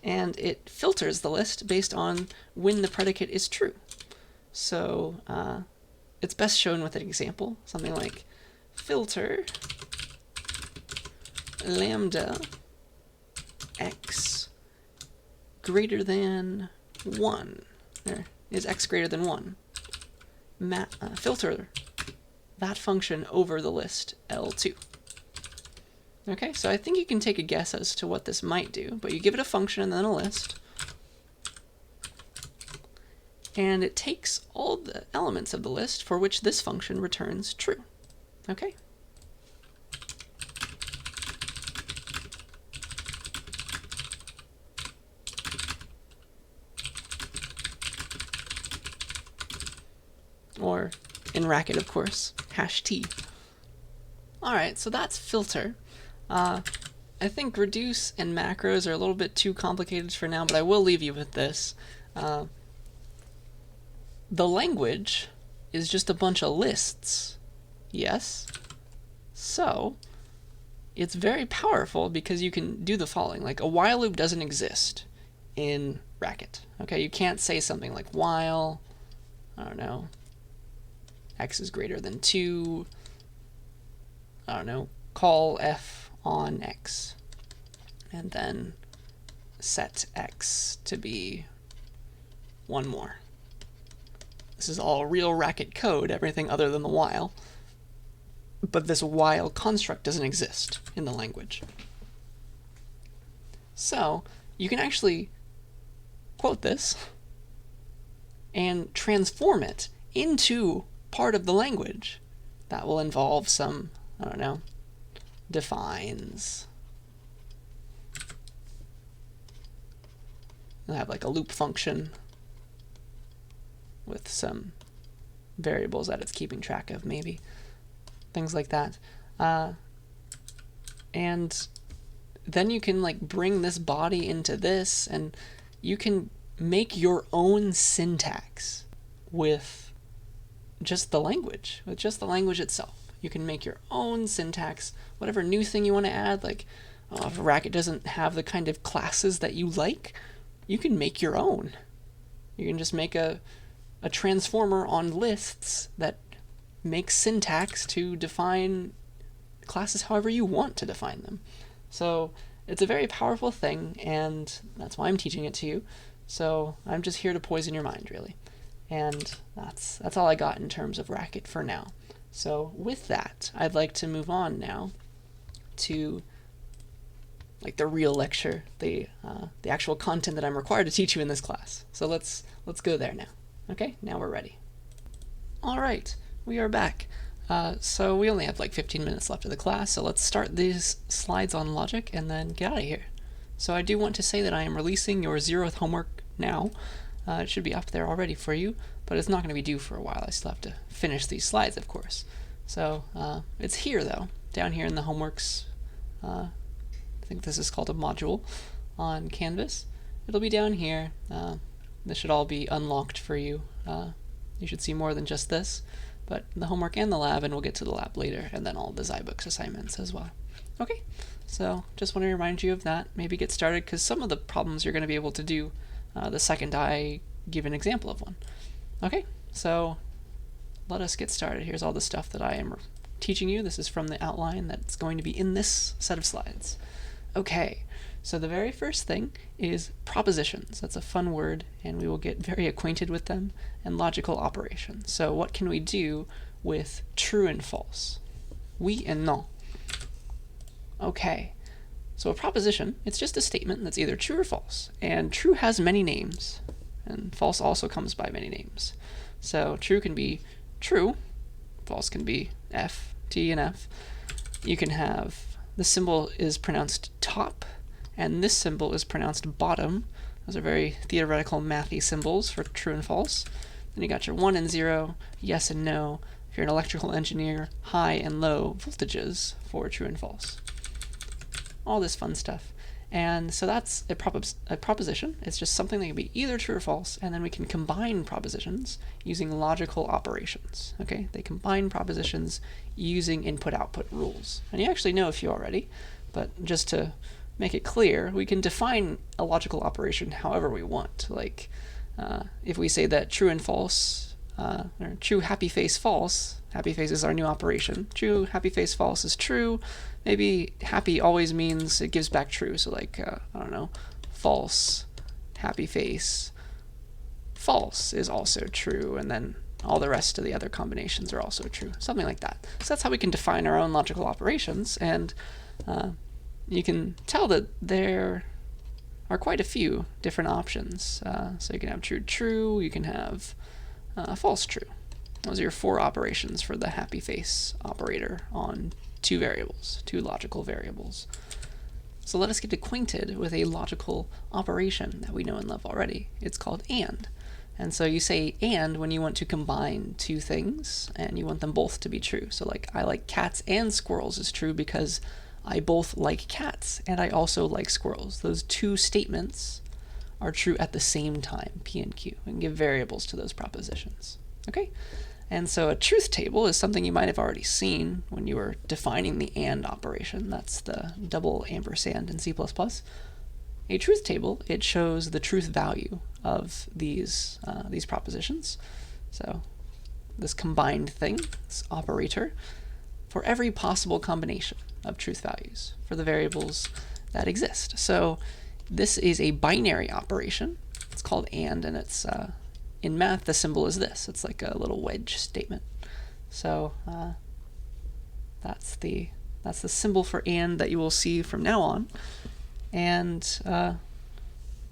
and it filters the list based on when the predicate is true. So it's best shown with an example, something like filter lambda x greater than 1. There is x greater than 1. Filter that function over the list L2. Okay, so I think you can take a guess as to what this might do, but you give it a function and then a list, and it takes all the elements of the list for which this function returns true. Okay? Or in Racket, of course, #t. Alright, so that's filter. I think reduce and macros are a little bit too complicated for now, but I will leave you with this. The language is just a bunch of lists. Yes? So, it's very powerful because you can do the following. Like, a while loop doesn't exist in Racket. Okay, you can't say something like while, I don't know, x is greater than 2, I don't know, call f on x, and then set x to be 1 more. This is all real Racket code, everything other than the while, but this while construct doesn't exist in the language. So you can actually quote this and transform it into part of the language. That will involve some, I don't know, defines. You'll have like a loop function with some variables that it's keeping track of, maybe. Things like that. And then you can like bring this body into this, and you can make your own syntax with just the language, itself. You can make your own syntax, whatever new thing you want to add, like if Racket doesn't have the kind of classes that you like, you can make your own. You can just make a transformer on lists that makes syntax to define classes however you want to define them. So it's a very powerful thing, and that's why I'm teaching it to you. So I'm just here to poison your mind, really. And that's all I got in terms of Racket for now. So with that, I'd like to move on now to like the real lecture, the actual content that I'm required to teach you in this class. So let's go there now. Okay, now we're ready. All right, we are back. So we only have like 15 minutes left of the class, so let's start these slides on logic and then get out of here. So I do want to say that I am releasing your 0th homework now. It should be up there already for you, but it's not going to be due for a while. I still have to finish these slides, of course. So it's here, though, down here in the homeworks. I think this is called a module on Canvas. It'll be down here. This should all be unlocked for you. You should see more than just this, but the homework and the lab, and we'll get to the lab later, and then all the zyBooks assignments as well. Okay, so just want to remind you of that. Maybe get started, because some of the problems you're going to be able to do the second I give an example of one. Okay, so let us get started. Here's all the stuff that I am teaching you. This is from the outline that's going to be in this set of slides. Okay, so the very first thing is propositions. That's a fun word, and we will get very acquainted with them, and logical operations. So what can we do with true and false? Oui and non. Okay, so a proposition, it's just a statement that's either true or false, and true has many names, and false also comes by many names. So true can be true, false can be F, T, and F. You can have, the symbol is pronounced top, and this symbol is pronounced bottom. Those are very theoretical, mathy symbols for true and false. Then you got your 1 and 0, yes and no. If you're an electrical engineer, high and low voltages for true and false. All this fun stuff. And so that's a proposition. It's just something that can be either true or false, and then we can combine propositions using logical operations. Okay, they combine propositions using input-output rules. And you actually know a few already, but just to make it clear, we can define a logical operation however we want. Like if we say that true and false, or true happy face false, happy face is our new operation. True happy face false is true. Maybe happy always means it gives back true. So like, I don't know, false happy face false is also true, and then all the rest of the other combinations are also true. Something like that. So that's how we can define our own logical operations, and you can tell that there are quite a few different options. So you can have true true, you can have false true. Those are your 4 operations for the happy face operator on 2 variables, 2 logical variables. So let us get acquainted with a logical operation that we know and love already. It's called AND. And so you say AND when you want to combine 2 things, and you want them both to be true. So like, I like cats and squirrels is true because I both like cats and I also like squirrels. Those 2 statements are true at the same time, P and Q, and give variables to those propositions. Okay? And so a truth table is something you might have already seen when you were defining the AND operation. That's the double ampersand in C++. A truth table, it shows the truth value of these propositions. So this combined thing, this operator, for every possible combination of truth values for the variables that exist. So this is a binary operation. It's called AND, and it's in math, the symbol is this. It's like a little wedge statement. So that's the symbol for AND that you will see from now on. And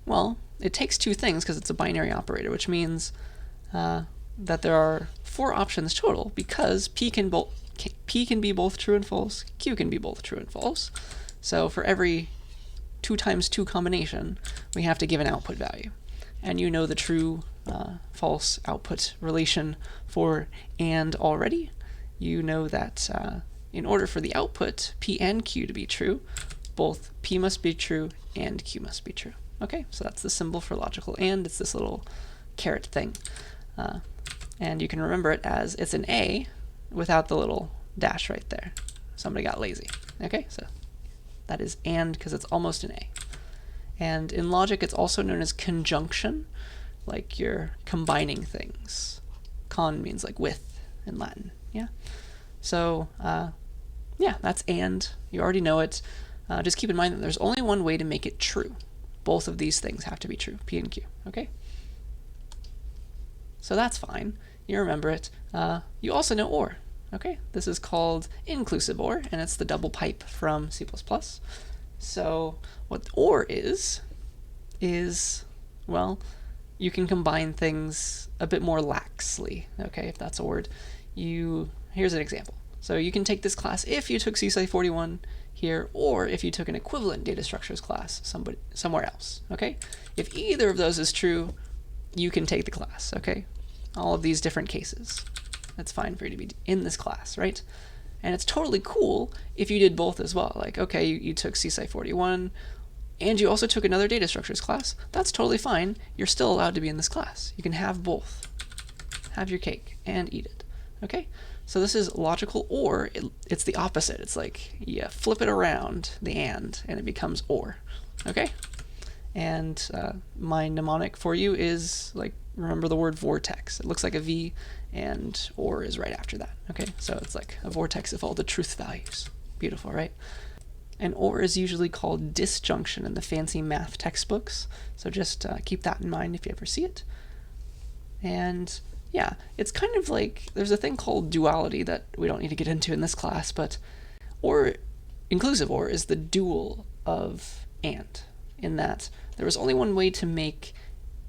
well, it takes 2 things because it's a binary operator, which means that there are 4 options total, because P can be both true and false, Q can be both true and false. So for every 2 times 2 combination, we have to give an output value. And you know the true false output relation for AND already. You know that in order for the output P and Q to be true, both P must be true and Q must be true. Okay, so that's the symbol for logical AND. It's this little caret thing. And you can remember it as it's an A without the little dash right there. Somebody got lazy. Okay, so that is AND because it's almost an A. And in logic, it's also known as conjunction, like you're combining things. Con means like with in Latin, yeah? So, yeah, that's AND. You already know it. Just keep in mind that there's only one way to make it true. Both of these things have to be true, P and Q, okay? So that's fine. You remember it. You also know OR, okay? This is called inclusive OR, and it's the double pipe from C++. So what OR is, well, you can combine things a bit more laxly, okay, if that's a word. Here's an example. So you can take this class if you took CSCI 41 here, or if you took an equivalent data structures class somewhere else, okay? If either of those is true, you can take the class, okay? All of these different cases. That's fine for you to be in this class, right? And it's totally cool if you did both as well. Like, okay, you took CSCI 41, and you also took another data structures class. That's totally fine. You're still allowed to be in this class. You can have both. Have your cake and eat it, okay? So this is logical OR. It's the opposite. It's like you flip it around, the and it becomes OR, okay? And my mnemonic for you is, like, remember the word vortex. It looks like a V, and OR is right after that, okay? So it's like a vortex of all the truth values. Beautiful, right? And OR is usually called disjunction in the fancy math textbooks, so just keep that in mind if you ever see it. And yeah, it's kind of like, there's a thing called duality that we don't need to get into in this class, but OR, inclusive OR, is the dual of and, in that there was only one way to make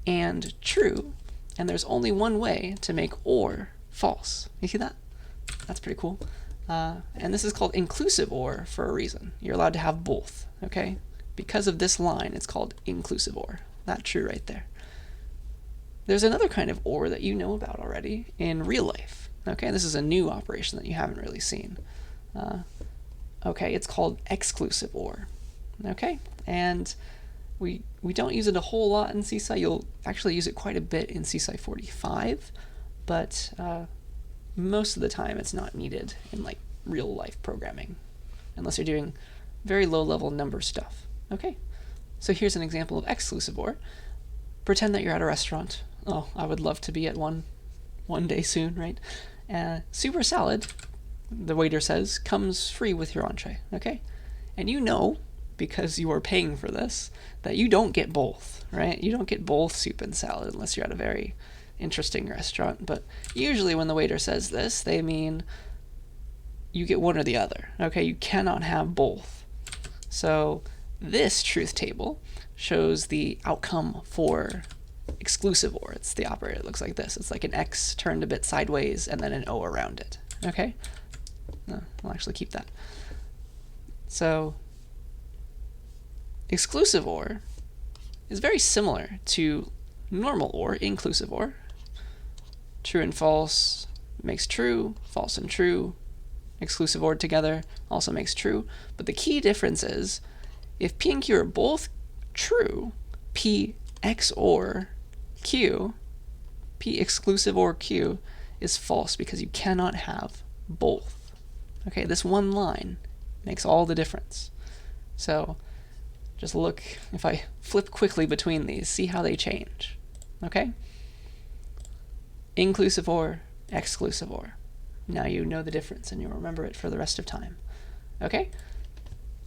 and true, and there's only one way to make OR false. You see that? That's pretty cool. And this is called inclusive OR for a reason. You're allowed to have both, okay? Because of this line, it's called inclusive OR. That true right there. There's another kind of OR that you know about already in real life. Okay, this is a new operation that you haven't really seen. Okay, it's called exclusive OR. Okay, and we don't use it a whole lot in CSCI. You'll actually use it quite a bit in CSCI 45, but most of the time it's not needed in like real life programming, unless you're doing very low level number stuff. Okay, so here's an example of exclusive OR. Pretend that you're at a restaurant. Oh, I would love to be at one day soon, right? Super salad, the waiter says, comes free with your entree, okay? And you know, because you are paying for this, that you don't get both, right? You don't get both soup and salad unless you're at a very interesting restaurant. But usually when the waiter says this, they mean you get one or the other, okay? You cannot have both. So this truth table shows the outcome for exclusive OR. It's the operator. It looks like this. It's like an X turned a bit sideways and then an O around it. Okay? I'll actually keep that. So exclusive OR is very similar to normal OR, inclusive OR. True and false makes true, false and true. Exclusive OR together also makes true. But the key difference is if P and Q are both true, P XOR Q, P exclusive OR Q is false because you cannot have both. Okay, this one line makes all the difference. So just look, if I flip quickly between these, see how they change. Okay? Inclusive OR, exclusive OR. Now you know the difference and you'll remember it for the rest of time. Okay?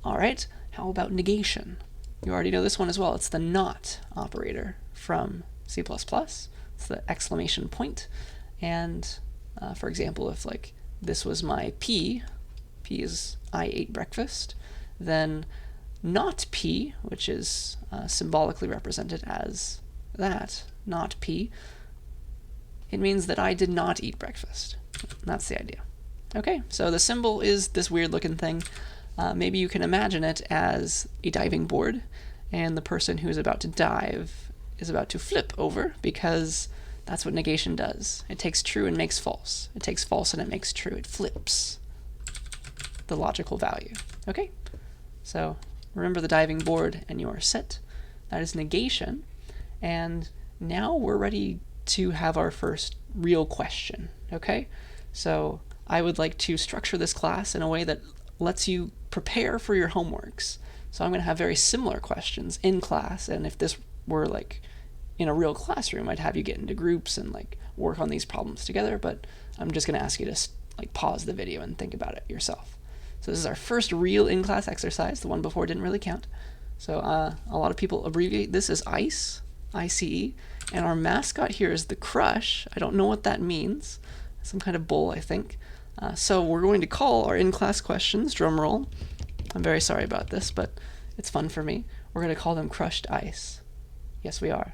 All right, how about negation? You already know this one as well. It's the not operator from C++. It's the exclamation point. And for example, if like this was my P is I ate breakfast, then not P, which is symbolically represented as that, not P, it means that I did not eat breakfast. That's the idea. Okay, so the symbol is this weird looking thing. Maybe you can imagine it as a diving board, and the person who's about to dive is about to flip over, because that's what negation does. It takes true and makes false. It takes false and it makes true. It flips the logical value. Okay? So remember the diving board and you are set. That is negation. And now we're ready to have our first real question. Okay? So I would like to structure this class in a way that lets you prepare for your homeworks. So I'm going to have very similar questions in class, and if this were like in a real classroom, I'd have you get into groups and like work on these problems together, but I'm just going to ask you to like pause the video and think about it yourself. So this is our first real in-class exercise. The one before didn't really count. So a lot of people abbreviate this as ICE, ICE, and our mascot here is the crush. I don't know what that means. Some kind of bull, I think. So we're going to call our in-class questions, drum roll. I'm very sorry about this, but It's fun for me. We're going to call them crushed ice. Yes, we are.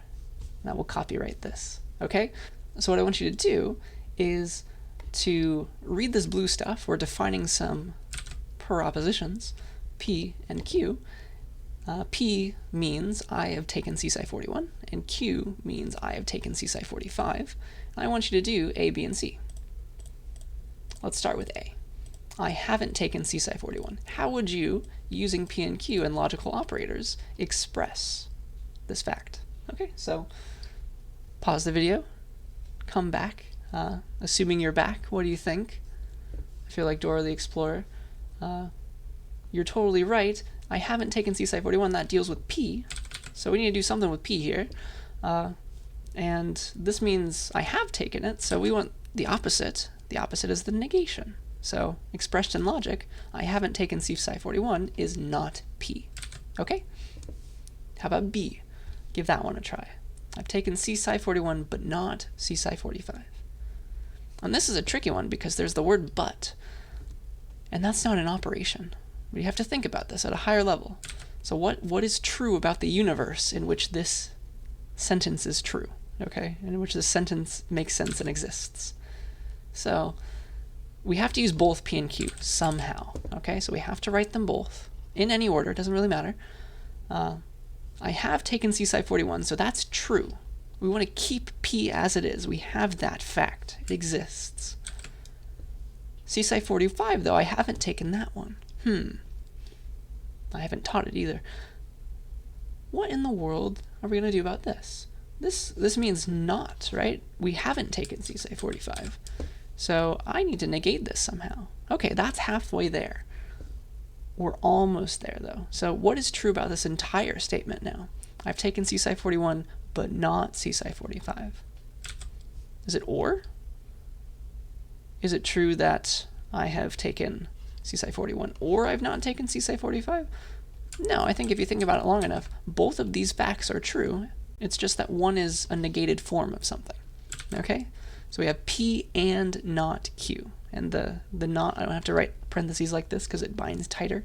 Now we'll copyright this. Okay? So what I want you to do is to read this blue stuff. We're defining some propositions, P and Q. P means I have taken CSCI 41, and Q means I have taken CSCI 45. And I want you to do A, B, and C. Let's start with A. I haven't taken CSCI 41. How would you, using P and Q and logical operators, express this fact? Okay, so pause the video, come back. Assuming you're back, what do you think? I feel like Dora the Explorer. You're totally right. I haven't taken CSCI 41. That deals with P. So we need to do something with P here. And this means I have taken it, so we want the opposite. The opposite is the negation. So expressed in logic, I haven't taken CSCI 41 is not P. Okay? How about B? Give that one a try. I've taken CSCI 41, but not CSCI 45. And this is a tricky one because there's the word but. And that's not an operation. We have to think about this at a higher level. So what is true about the universe in which this sentence is true? Okay? In which this sentence makes sense and exists. So we have to use both P and Q somehow. Okay? So we have to write them both in any order. It doesn't really matter. I have taken CSCI 41, so that's true. We want to keep P as it is. We have that fact. It exists. CSCI 45, though, I haven't taken that one. I haven't taught it either. What in the world are we going to do about this? This means not, right? We haven't taken CSCI 45. So I need to negate this somehow. Okay, that's halfway there. We're almost there, though. So what is true about this entire statement now? I've taken CSCI 41, but not CSCI 45. Is it or? Is it true that I have taken CSCI 41 or I've not taken CSCI 45? No, I think if you think about it long enough, both of these facts are true. It's just that one is a negated form of something. Okay? So we have P and not Q. And the not, I don't have to write parentheses like this because it binds tighter.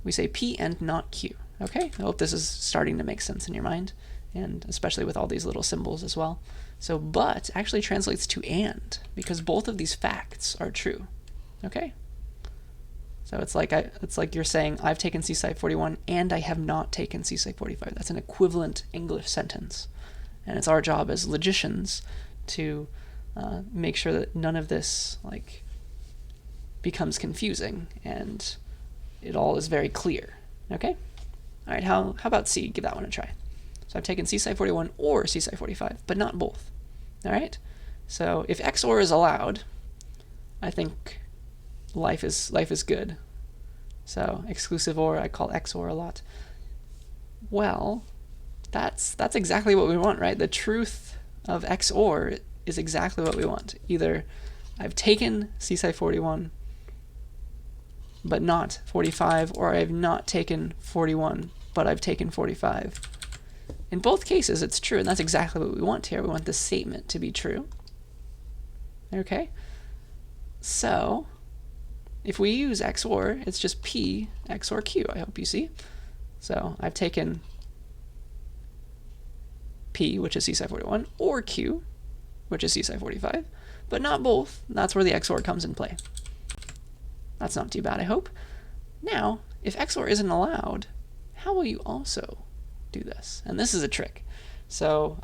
We say P and not Q. Okay? I hope this is starting to make sense in your mind, and especially with all these little symbols as well. So but actually translates to and, because both of these facts are true. Okay? So it's like you're saying, I've taken CSCI 41 and I have not taken CSCI 45. That's an equivalent English sentence. And it's our job as logicians to make sure that none of this becomes confusing and it all is very clear. Okay? All right, how about C? Give that one a try. So I've taken CSCI 41 or CSCI 45, but not both. All right? So if XOR is allowed, I think life is good. So exclusive OR, I call XOR a lot. Well, that's exactly what we want, right? The truth of XOR is exactly what we want. Either I've taken CSCI 41 but not 45, or I've not taken 41 but I've taken 45. In both cases, it's true, and that's exactly what we want here. We want the statement to be true. Okay? So if we use XOR, it's just P XOR Q, I hope you see. So I've taken P, which is CSCI 41, or Q, which is CSCI 45, but not both. That's where the XOR comes in play. That's not too bad, I hope. Now, if XOR isn't allowed, how will you also do this? And this is a trick. So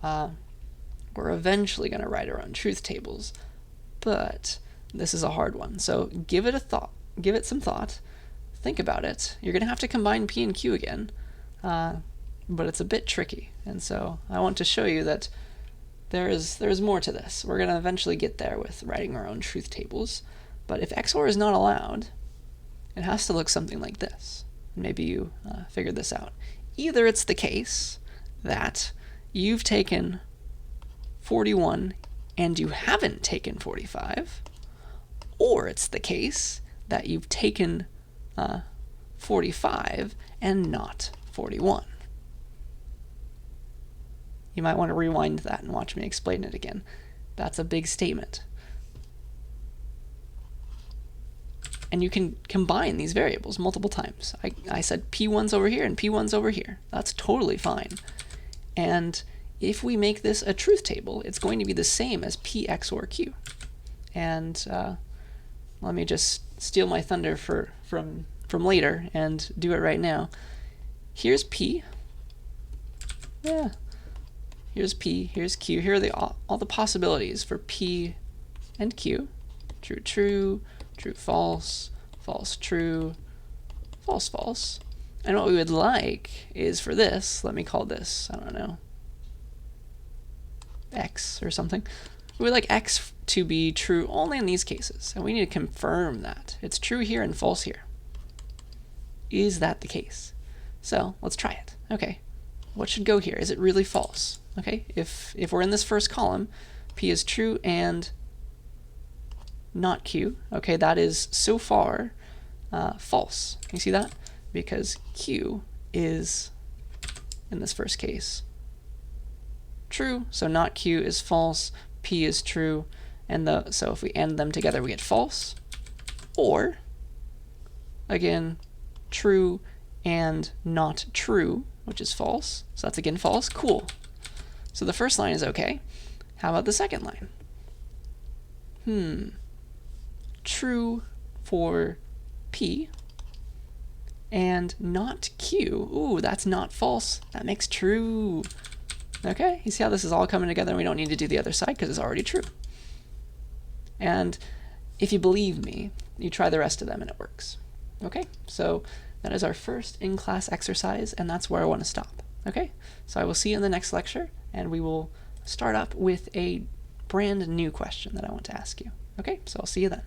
we're eventually going to write our own truth tables, but this is a hard one. So give it a thought. Give it some thought. Think about it. You're going to have to combine P and Q again, but it's a bit tricky. And so I want to show you that there's more to this. We're going to eventually get there with writing our own truth tables. But if XOR is not allowed, it has to look something like this. Maybe you figured this out. Either it's the case that you've taken 41 and you haven't taken 45, or it's the case that you've taken 45 and not 41. You might want to rewind that and watch me explain it again. That's a big statement. And you can combine these variables multiple times. I said P1's over here and P1's over here. That's totally fine. And if we make this a truth table, it's going to be the same as P XOR Q. And let me just steal my thunder from later and do it right now. Here's P. Yeah. Here's P, here's Q. Here are all the possibilities for P and Q. True, true, true, false, false, true, false, false. And what we would like is for this, let me call this, I don't know, X or something. We would like X to be true only in these cases, and we need to confirm that. It's true here and false here. Is that the case? So let's try it. Okay, what should go here? Is it really false? Okay, if we're in this first column, P is true and not Q. Okay, that is so far false. You see that? Because Q is, in this first case, true, so not Q is false, P is true, and so if we end them together we get false, or, again, true and not true, which is false, so that's again false. Cool. So the first line is okay. How about the second line? True for P and not Q. Ooh, that's not false. That makes true. Okay, you see how this is all coming together and we don't need to do the other side because it's already true. And if you believe me, you try the rest of them and it works. Okay, so that is our first in-class exercise, and that's where I want to stop. Okay, so I will see you in the next lecture, and we will start up with a brand new question that I want to ask you. Okay, so I'll see you then.